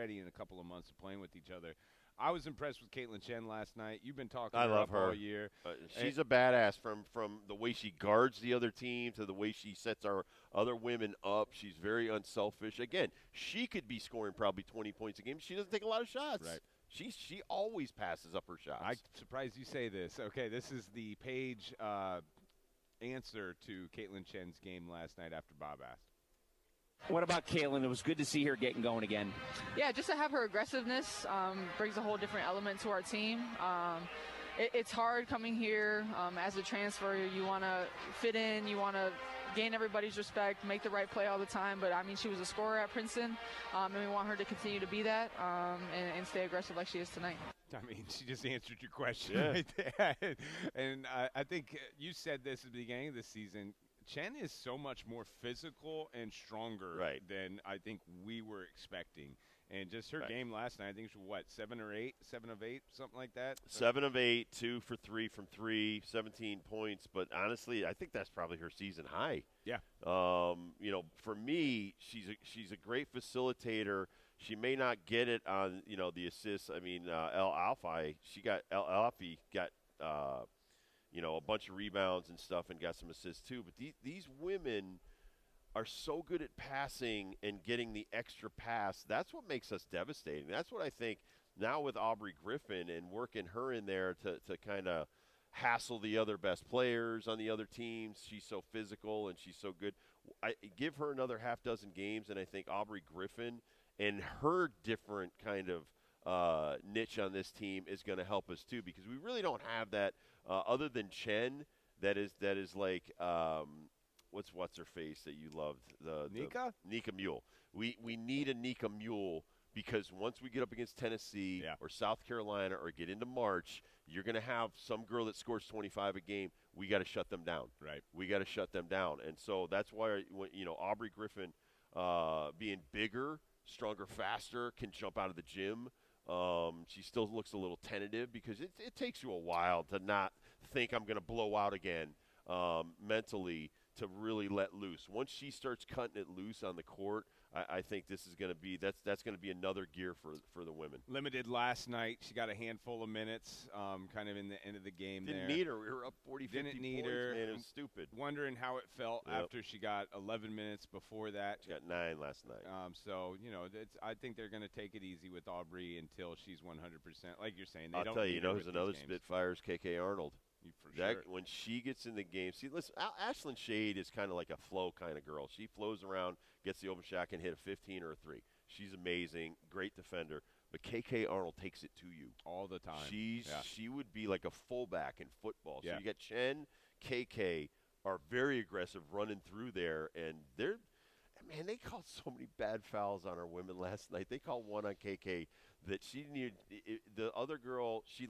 already in a couple of months of playing with each other. I was impressed with Caitlin Chen last night. You've been talking I her love up her all year. She's a badass from the way she guards the other team to the way she sets our other women up. She's very unselfish. Again, she could be scoring probably 20 points a game. She doesn't take a lot of shots. Right. She always passes up her shots. I'm surprised you say this. Okay, this is the page answer to Caitlin Chen's game last night after Bob asked. What about Caitlin? It was good to see her getting going again. Yeah, just to have her aggressiveness brings a whole different element to our team. It's hard coming here as a transfer. You want to fit in. You want to gain everybody's respect, make the right play all the time. But, I mean, she was a scorer at Princeton, and we want her to continue to be that and stay aggressive like she is tonight. I mean, she just answered your question Yeah. right there. And I think you said this at the beginning of the season. Chen is so much more physical and stronger than I think we were expecting. And just her game last night, I think she was, 7 of 8, something like that? 7 of 8, 2 for 3 from 3, 17 points. But honestly, I think that's probably her season high. Yeah. For me, she's a great facilitator. She may not get it on, the assists. I mean, El Alfie got a bunch of rebounds and stuff and got some assists too. But these women are so good at passing and getting the extra pass. That's what makes us devastating. That's what I think now with Aubrey Griffin and working her in there to kind of hassle the other best players on the other teams. She's so physical and she's so good. I give her another half dozen games, and I think Aubrey Griffin and her different kind of niche on this team is going to help us too, because we really don't have that other than Chen. That is like what's her face that you loved, Nika Mule. We need a Nika Mule, because once we get up against Tennessee or South Carolina or get into March, you're going to have some girl that scores 25 a game. We got to shut them down. Right. We got to shut them down, and so that's why Aubrey Griffin being bigger, stronger, faster, can jump out of the gym. She still looks a little tentative because it takes you a while to not think I'm going to blow out again mentally, to really let loose. Once she starts cutting it loose on the court, I think this is going to be that's going to be another gear for the women. Limited last night. She got a handful of minutes kind of in the end of the game. Didn't need her. We were up 40, 50 Didn't need points, her. man. It was stupid. Wondering how it felt after she got 11 minutes before that. She got 9 last night. I think they're going to take it easy with Aubrey until she's 100%. Like you're saying, I'll tell you, who's another Spitfire is KK Arnold. Sure. When she gets in the game, see, listen, Ashlyn Shade is kind of like a flow kind of girl. She flows around, gets the open shot, can hit a 15 or a 3. She's amazing, great defender. But KK Arnold takes it to you all the time. She would be like a fullback in football. So Yeah. you got Chen, KK are very aggressive running through there, and man, they called so many bad fouls on our women last night. They called one on KK that she needed. The other girl, she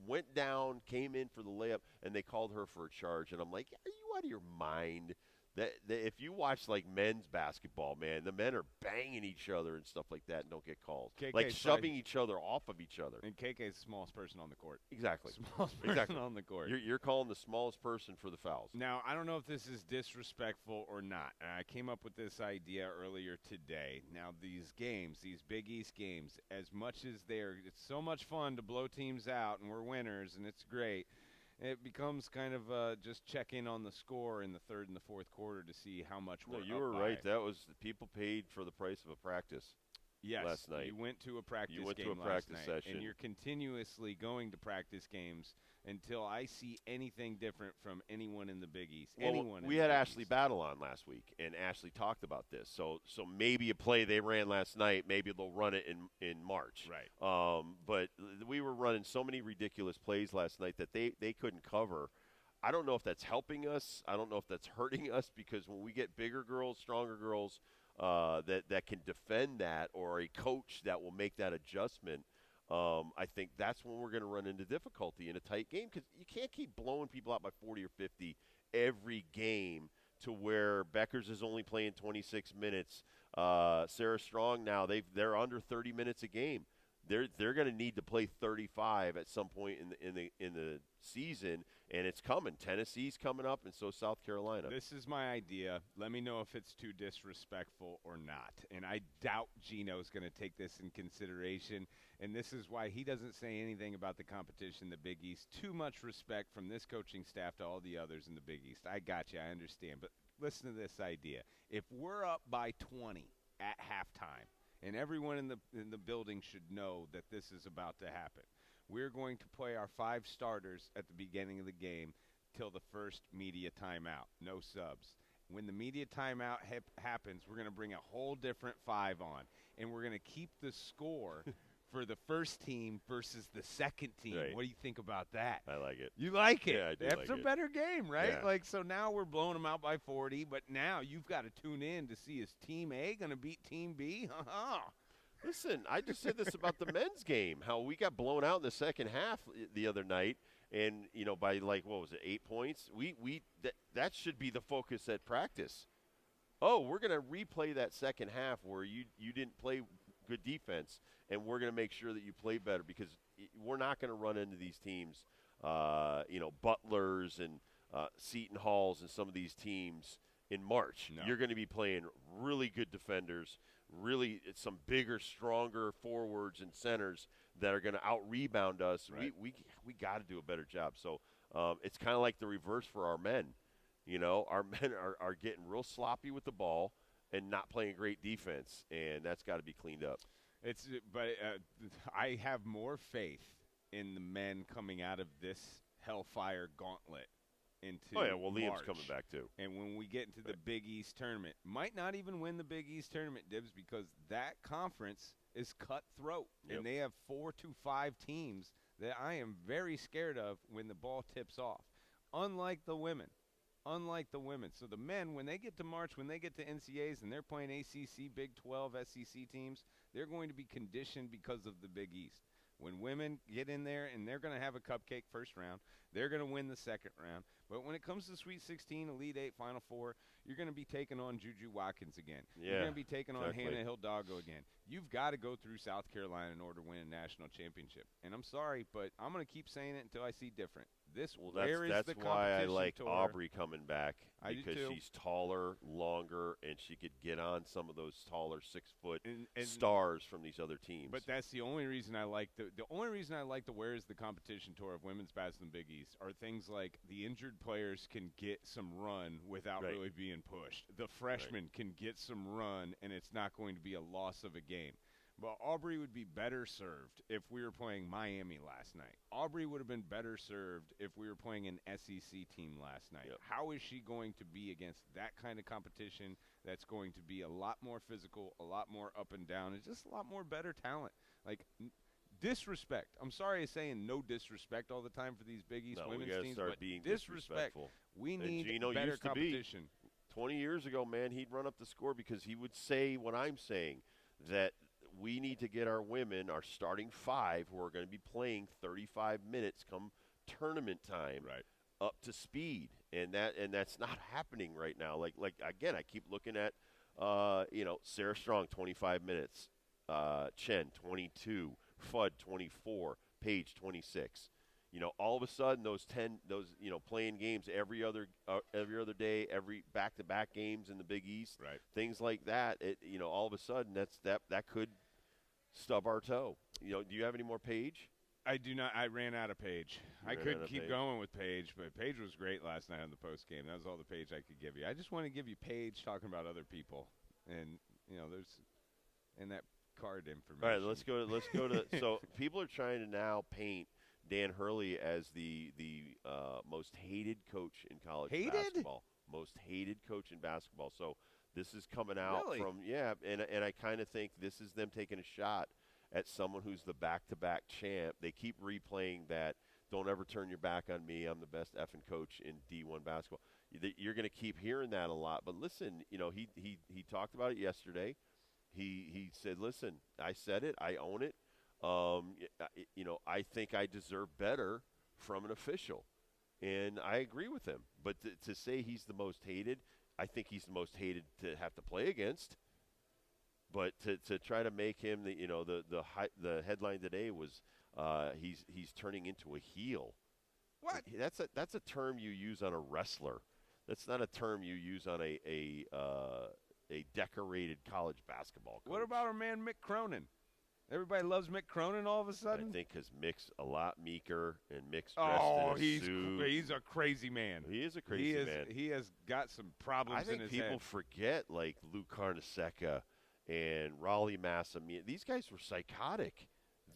went down, came in for the layup, and they called her for a charge. And I'm like, are you out of your mind? That if you watch like men's basketball, man, the men are banging each other and stuff like that and don't get called. Like shoving each other off of each other. And KK is the smallest person on the court. Exactly. Smallest person on the court. You're calling the smallest person for the fouls. Now, I don't know if this is disrespectful or not. I came up with this idea earlier today. Now, these games, these Big East games, as much as it's so much fun to blow teams out and we're winners and it's great, it becomes kind of just check in on the score in the third and the fourth quarter to see how much we're up by. You were right. That was people paid for the price of a practice. Yes, last night. You went to a practice game You went to a last practice night, session. and you're continuously going to practice games until I see anything different from anyone in the Big East. We had Ashley Battle on last week, and Ashley talked about this. So maybe a play they ran last night, maybe they'll run it in March. Right. But we were running so many ridiculous plays last night that they couldn't cover. I don't know if that's helping us. I don't know if that's hurting us, because when we get bigger girls, stronger girls that can defend that, or a coach that will make that adjustment, I think that's when we're going to run into difficulty in a tight game, because you can't keep blowing people out by 40 or 50 every game to where Beckers is only playing 26 minutes. Sarah Strong now, they're under 30 minutes a game. they're going to need to play 35 at some point in the season, and it's coming. Tennessee's coming up, and so is South Carolina. This is my idea. Let me know if it's too disrespectful or not. And I doubt Gino's going to take this in consideration, and this is why he doesn't say anything about the competition, the Big East. Too much respect from this coaching staff to all the others in the Big East. I got you. I understand. But listen to this idea. If we're up by 20 at halftime, and everyone in the building should know that this is about to happen, we're going to play our 5 starters at the beginning of the game till the first media timeout. No subs. When the media timeout happens, we're going to bring a whole different 5 on, and we're going to keep the score for the first team versus the second team. Right. What do you think about that? I like it. You like it? Yeah, I do That's like a it. better game, right? Yeah. Like, so now we're blowing them out by 40, but now you've got to tune in to see, is Team A going to beat Team B? Listen, I just said this about the men's game, how we got blown out in the second half the other night, and by like, what was it, 8 points? That should be the focus at practice. Oh, we're going to replay that second half where you didn't play good defense, and we're going to make sure that you play better, because we're not going to run into these teams, Butlers and Seton Halls and some of these teams in March. No. You're going to be playing really good defenders, really some bigger, stronger forwards and centers that are going to out-rebound us. Right. We got to do a better job. So it's kind of like the reverse for our men. Our men are getting real sloppy with the ball and not playing great defense, and that's got to be cleaned up. I have more faith in the men coming out of this Hellfire Gauntlet into Liam's March. coming back too. And when we get into the Big East tournament, might not even win the Big East tournament, Dibs, because that conference is cutthroat. Yep. And they have 4 to 5 teams that I am very scared of when the ball tips off, unlike the women. So the men, when they get to March, when they get to NCAAs and they're playing ACC, Big 12, SEC teams, they're going to be conditioned because of the Big East. When women get in there and they're going to have a cupcake first round, they're going to win the second round. But when it comes to Sweet 16, Elite 8, Final 4, you're going to be taking on Juju Watkins again. Yeah, you're going to be taking on exactly. Hannah Hidalgo again. You've got to go through South Carolina in order to win a national championship. And I'm sorry, but I'm going to keep saying it until I see different. That's why I like tour. Aubrey coming back, I do because too. she's taller, longer, and she could get on some of those taller 6-foot And stars from these other teams. But that's the only reason I like the only reason I like the Where is the Competition tour of women's basketball in the Big East are things like the injured players can get some run without Right. really being pushed. The freshmen can get some run, and it's not going to be a loss of a game. But Aubrey would be better served if we were playing Miami last night. Aubrey would have been better served if we were playing an SEC team last night. Yep. How is she going to be against that kind of competition that's going to be a lot more physical, a lot more up and down, and just a lot more better talent? Like, disrespect. I'm sorry saying no disrespect all the time for these Big East we women's gotta teams, start but being disrespect. disrespectful. We And need Gino better used to be. competition. 20 years ago, man, he'd run up the score because he would say what I'm saying, that we need to get our women, our starting 5, who are going to be playing 35 minutes come tournament time, Right. up to speed, and that's not happening right now. Like again, I keep looking at Sarah Strong 25 minutes, Chen 22, Fudd 24, Page 26. All of a sudden those playing games every other day, every back-to-back games in the Big East, Right. things like that. All of a sudden that could stub our toe. Do you have any more Page? I do not. I ran out of Page. I ran out could of keep Page. going with Page, but Page was great last night on the post game. That was all the Page I could give you. I just want to give you Page talking about other people, and there's that card information. All right, let's go to. So people are trying to now paint Dan Hurley as the most hated coach in college basketball. Most hated coach in basketball. So this is coming out Really? from and I kind of think this is them taking a shot at someone who's the back-to-back champ. They keep replaying that. Don't ever turn your back on me. I'm the best effing coach in D1 basketball. You're going to keep hearing that a lot. But listen, he talked about it yesterday. He said, listen, I said it. I own it. I think I deserve better from an official. And I agree with him. But to say he's the most hated, I think he's the most hated to have to play against. But to try to make him the headline today was he's turning into a heel. What? That's a term you use on a wrestler. That's not a term you use on a decorated college basketball coach. What about our man Mick Cronin? Everybody loves Mick Cronin all of a sudden? I think because Mick's a lot meeker and Mick's dressed in a suit. He's a crazy man. He is a crazy man. He has got some problems in his head. I think people forget, like, Lou Carnesecca and Raleigh Massimino. These guys were psychotic.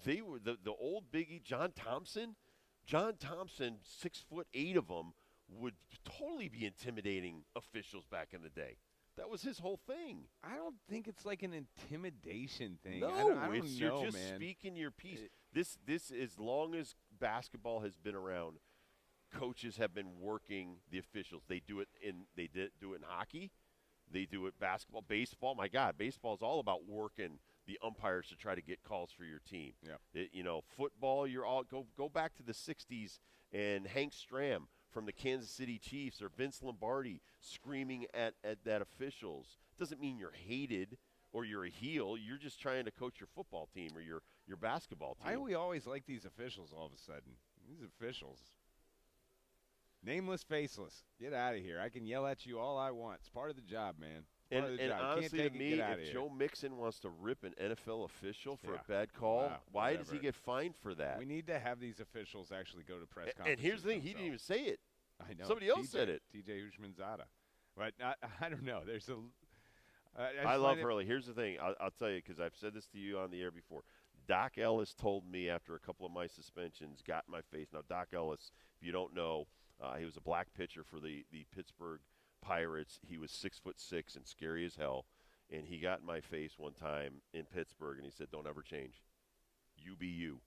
They were the old biggie, John Thompson. John Thompson, 6'8" of them, would totally be intimidating officials back in the day. That was his whole thing. I don't think it's like an intimidation thing. No, I don't know, you're just man. speaking your piece. This as long as basketball has been around, coaches have been working the officials. They do it do it in hockey. They do it basketball, baseball. My God, baseball is all about working the umpires to try to get calls for your team. Yeah. Football, you're all go back to the 60s and Hank Stram from the Kansas City Chiefs or Vince Lombardi screaming at that officials. Doesn't mean you're hated or you're a heel. You're just trying to coach your football team or your basketball team. Why do we always like these officials all of a sudden? These officials. Nameless, faceless. Get out of here. I can yell at you all I want. It's part of the job, man. And honestly, to me, if Joe Mixon wants to rip an NFL official for a bad call, why does he get fined for that? We need to have these officials actually go to press conferences. And here's the thing, he didn't even say it. I know. Somebody else said it. TJ Ushmanzada. But I don't know. There's a I love Hurley. Here's the thing. I'll tell you, because I've said this to you on the air before. Doc Ellis told me after a couple of my suspensions, got in my face. Now, Doc Ellis, if you don't know, he was a black pitcher for the Pittsburgh Pirates. He was 6'6" and scary as hell, and he got in my face one time in Pittsburgh, and he said, "Don't ever change. You be you."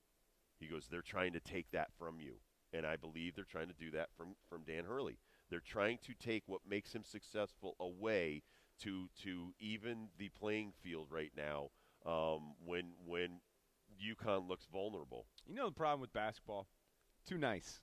He goes, "They're trying to take that from you," and I believe they're trying to do that from Dan Hurley. They're trying to take what makes him successful away to even the playing field right now when UConn looks vulnerable. You know the problem with basketball? Too nice.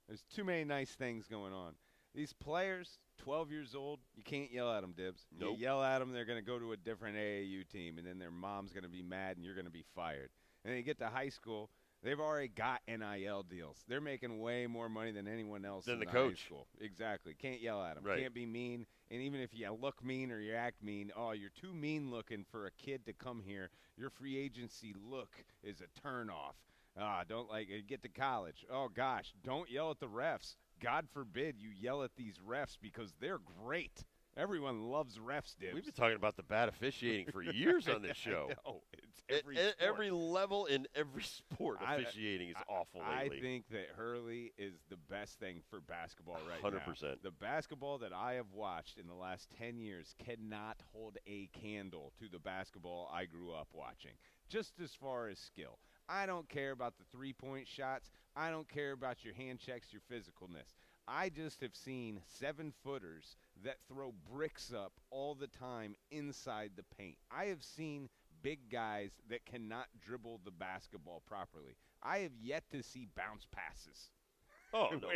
There's too many nice things going on. These players, 12 years old, you can't yell at them, Dibs. Nope. You yell at them, they're going to go to a different AAU team, and then their mom's going to be mad, and you're going to be fired. And then you get to high school, they've already got NIL deals. They're making way more money than anyone else than in the high coach. School. Exactly. Can't yell at them. Right. Can't be mean. And even if you look mean or you act mean, you're too mean looking for a kid to come here. Your free agency look is a turnoff. Don't like it. Get to college. Oh, gosh, don't yell at the refs. God forbid you yell at these refs because they're great. Everyone loves refs, Dibs. We've been talking about the bad officiating for years on this show. No, it's every level in every sport, officiating is awful lately. I think that Hurley is the best thing for basketball right 100%. now. The basketball that I have watched in the last 10 years cannot hold a candle to the basketball I grew up watching, just as far as skill. I don't care about the three-point shots. I don't care about your hand checks, your physicalness. I just have seen 7-footers that throw bricks up all the time inside the paint. I have seen big guys that cannot dribble the basketball properly. I have yet to see bounce passes. Oh, no,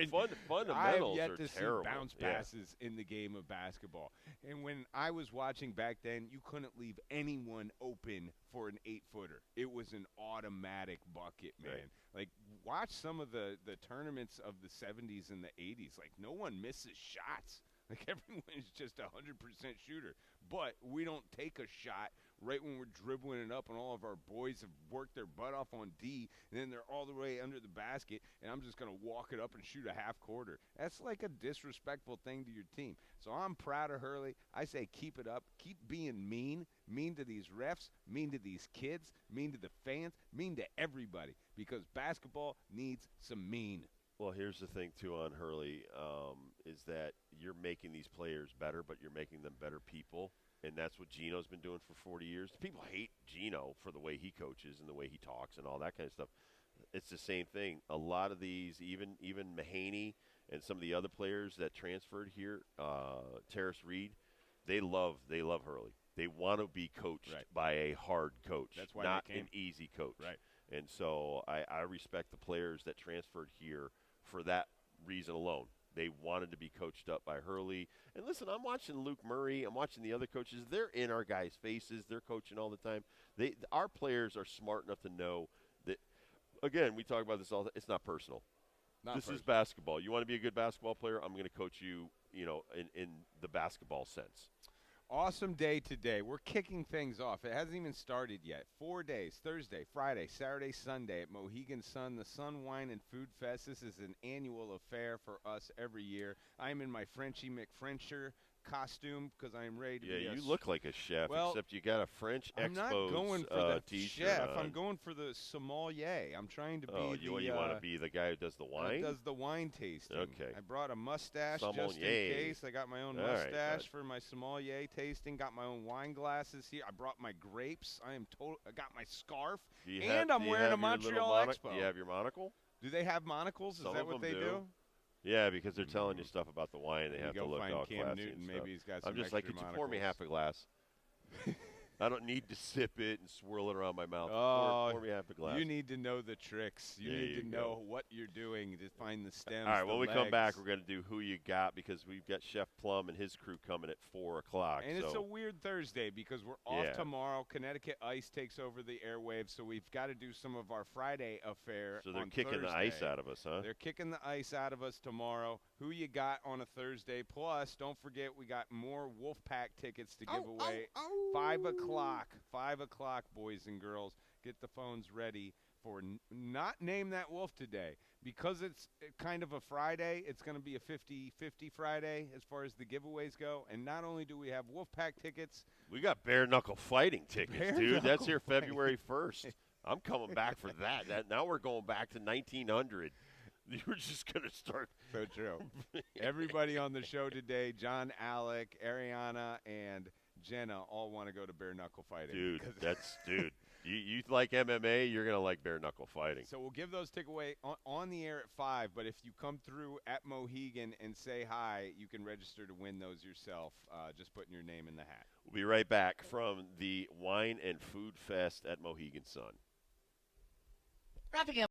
fundamentals I have yet are to terrible. see bounce passes in the game of basketball. And when I was watching back then, you couldn't leave anyone open for an 8-footer. It was an automatic bucket, man. Right. Like, watch some of the tournaments of the 70s and the 80s. Like, no one misses shots. Like, everyone is just a 100% shooter. But we don't take a shot right when we're dribbling it up and all of our boys have worked their butt off on D, and then they're all the way under the basket, and I'm just going to walk it up and shoot a half-quarter. That's like a disrespectful thing to your team. So I'm proud of Hurley. I say keep it up. Keep being mean to these refs, mean to these kids, mean to the fans, mean to everybody, because basketball needs some mean. Well, here's the thing, too, on Hurley, is that you're making these players better, but you're making them better people, and that's what Gino's been doing for 40 years. People hate Gino for the way he coaches and the way he talks and all that kind of stuff. It's the same thing. A lot of these, even Mahaney and some of the other players that transferred here, Terrace Reed, they love Hurley. They want to be coached by a hard coach, That's why not they came. an easy coach. Right. And so I respect the players that transferred here for that reason alone. They wanted to be coached up by Hurley. And listen, I'm watching Luke Murray. I'm watching the other coaches. They're in our guys' faces. They're coaching all the time. Our players are smart enough to know that, again, we talk about this all the time. It's not personal. This is basketball. You want to be a good basketball player? I'm going to coach you, in the basketball sense. Awesome day today. We're kicking things off. It hasn't even started yet. 4 days, Thursday, Friday, Saturday, Sunday at Mohegan Sun, the Sun Wine and Food Fest. This is an annual affair for us every year. I'm in my Frenchie McFrencher costume because I am ready to be you look like a chef, well, except you got a French I'm not going for the t-shirt chef. on. I'm going for the sommelier. I'm trying to be you want to be the guy who does the wine? Does the wine tasting. Okay. I brought a mustache sommelier. just in case. I got my own All right, mustache for my sommelier tasting. Got my own wine glasses here. I brought my grapes. I got my scarf. I'm wearing a Montreal Expo. Do you have your monocle? Do they have monocles? Some Is that of what them they do? Yeah, because they're telling you stuff about the wine. They have to look find all Cam classy Newton. and stuff. Maybe he's got some I'm just like, could you pour me half a glass? I don't need to sip it and swirl it around my mouth. Pour me half a glass. You need to know the tricks. You need to know what you're doing to find the stems. All right, when we legs. come back, we're going to do Who You Got because we've got Chef Plum and his crew coming at 4 o'clock. And it's a weird Thursday because we're off tomorrow. Connecticut Ice takes over the airwaves, so we've got to do some of our Friday affair. So they're on kicking Thursday. the ice out of us, huh? They're kicking the ice out of us tomorrow. Who You Got on a Thursday. Plus, don't forget, we got more Wolfpack tickets to give away. 5 o'clock. 5 o'clock, boys and girls. Get the phones ready for not Name That Wolf today. Because it's kind of a Friday, it's going to be a 50-50 Friday as far as the giveaways go. And not only do we have Wolfpack tickets. We got bare knuckle fighting tickets, dude. That's here February 1st. I'm coming back for that. Now we're going back to 1900. You were just going to start. So true. Everybody on the show today, John, Alec, Ariana, and Jenna all want to go to bare knuckle fighting. Dude, dude. You like MMA, you're going to like bare knuckle fighting. So we'll give those tickets away on the air at 5, but if you come through at Mohegan and say hi, you can register to win those yourself, just putting your name in the hat. We'll be right back from the Wine and Food Fest at Mohegan Sun.